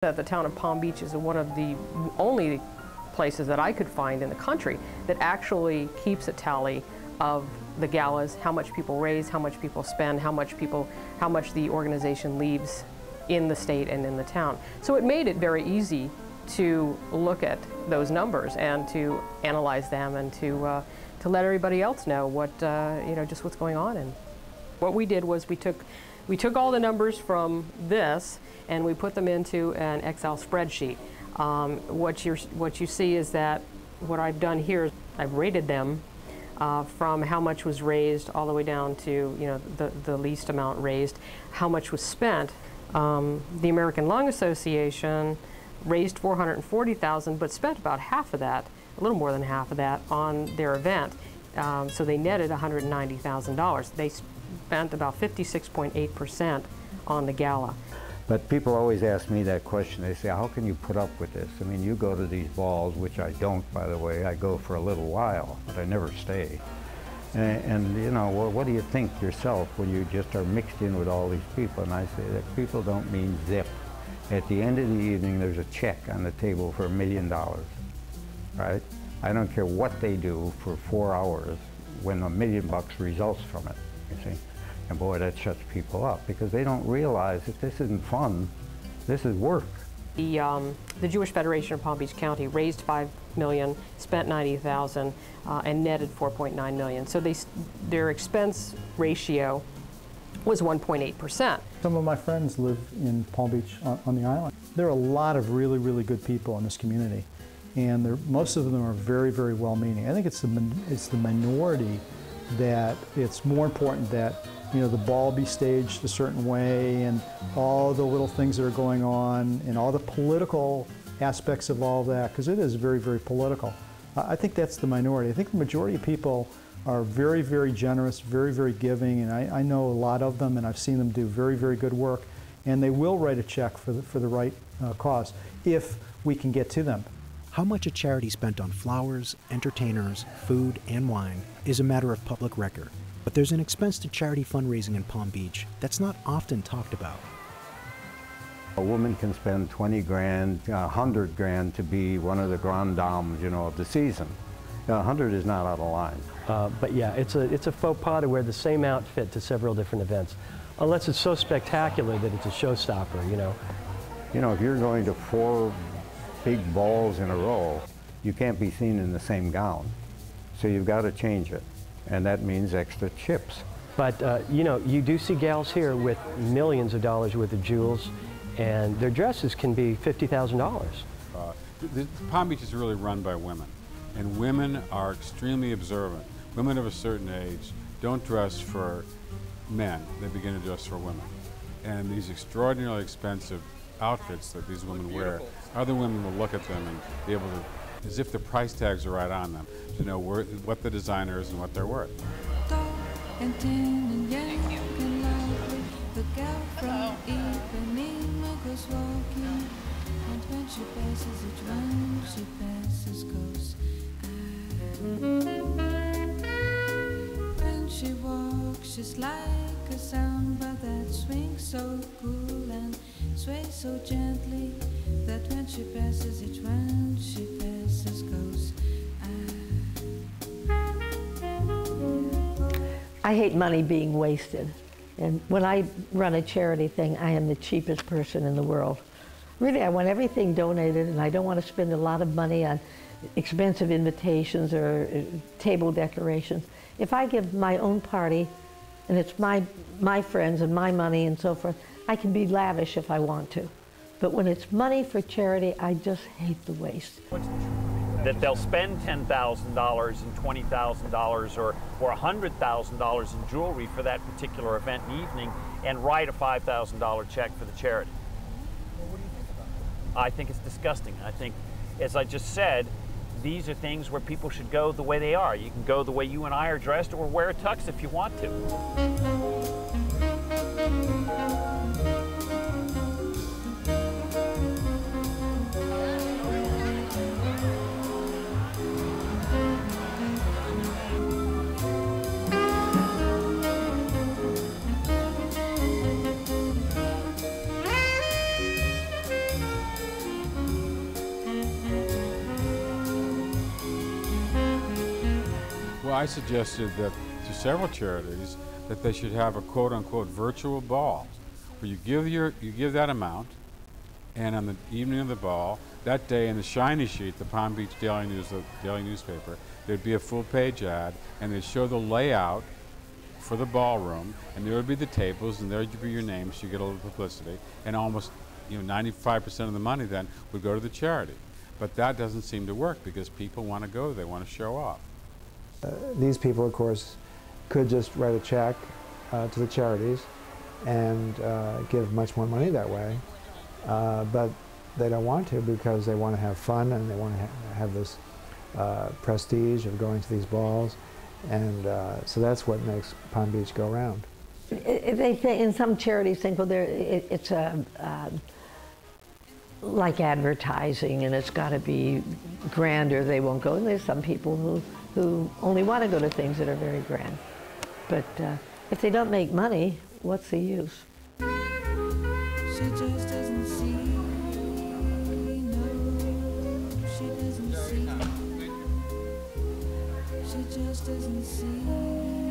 That the town of Palm Beach is one of the only places that I could find in the country that actually keeps a tally of the galas, how much people raise, how much people spend, how much the organization leaves in the state and in the town. So it made it very easy to look at those numbers and to analyze them and to let everybody else know what just what's going on. And what we did was we took all the numbers from this and we put them into an Excel spreadsheet. What you see is that what I've done here is I've rated them from how much was raised all the way down to the least amount raised, how much was spent. The American Lung Association raised $440,000, but spent about half of that, a little more than half of that, on their event. So they netted $190,000. They spent about 56.8% on the gala. But people always ask me that question. They say, how can you put up with this? I mean, you go to these balls, which I don't, by the way. I go for a little while, but I never stay. And well, what do you think yourself when you just are mixed in with all these people? And I say that people don't mean zip. At the end of the evening, there's a check on the table for $1 million, right? I don't care what they do for 4 hours when $1 million results from it, you see? And boy, that shuts people up because they don't realize that this isn't fun, this is work. The Jewish Federation of Palm Beach County raised $5 million, spent $90,000, and netted $4.9 million. So their expense ratio was 1.8%. Some of my friends live in Palm Beach on the island. There are a lot of really, really good people in this community, and most of them are very, very well-meaning. I think it's the minority that it's more important that the ball be staged a certain way and all the little things that are going on and all the political aspects of all that, because it is very, very political. I think that's the minority. I think the majority of people are very, very generous, very, very giving, and I know a lot of them, and I've seen them do very, very good work, and they will write a check for the right cause if we can get to them. How much a charity spent on flowers, entertainers, food, and wine is a matter of public record. But there's an expense to charity fundraising in Palm Beach that's not often talked about. A woman can spend 20 grand, 100 grand to be one of the grand dames, of the season. 100 is not out of line. But yeah, it's a faux pas to wear the same outfit to several different events, unless it's so spectacular that it's a showstopper, If you're going to 4 big balls in a row, you can't be seen in the same gown. So you've got to change it. And that means extra chips. But, you do see gals here with millions of dollars worth of jewels, and their dresses can be $50,000. Palm Beach is really run by women, and women are extremely observant. Women of a certain age don't dress for men, they begin to dress for women. And these extraordinarily expensive outfits that these women wear, other women will look at them and be able to, as if the price tags are right on them, to know what the designer is and what they're worth. When she walks, she's like a samba that swings so cool and sways so gently that when she passes, each one she passes goes. I hate money being wasted. And when I run a charity thing, I am the cheapest person in the world. Really, I want everything donated, and I don't want to spend a lot of money on expensive invitations or table decorations. If I give my own party, and it's my friends and my money and so forth, I can be lavish if I want to. But when it's money for charity, I just hate the waste. That they'll spend $10,000 and $20,000 or $100,000 in jewelry for that particular event and evening and write a $5,000 check for the charity. Well, what do you think about that? I think it's disgusting. I think, as I just said, these are things where people should go the way they are. You can go the way you and I are dressed or wear a tux if you want to. Well, I suggested that to several charities that they should have a quote-unquote virtual ball, where you give that amount, and on the evening of the ball, that day in the shiny sheet, the Palm Beach Daily News, the daily newspaper, there'd be a full-page ad, and they'd show the layout for the ballroom, and there would be the tables, and there'd be your name, so you get a little publicity, and almost 95% of the money then would go to the charity. But that doesn't seem to work because people want to go, they want to show off. These people, of course, could just write a check to the charities and give much more money that way, but they don't want to because they want to have fun and they want to have this prestige of going to these balls, and so that's what makes Palm Beach go round. They think, and some charities think, well, it's like advertising, and it's got to be grand or they won't go. And there's some people who only want to go to things that are very grand. But if they don't make money, what's the use? She just doesn't see, no, she doesn't see. She just doesn't see.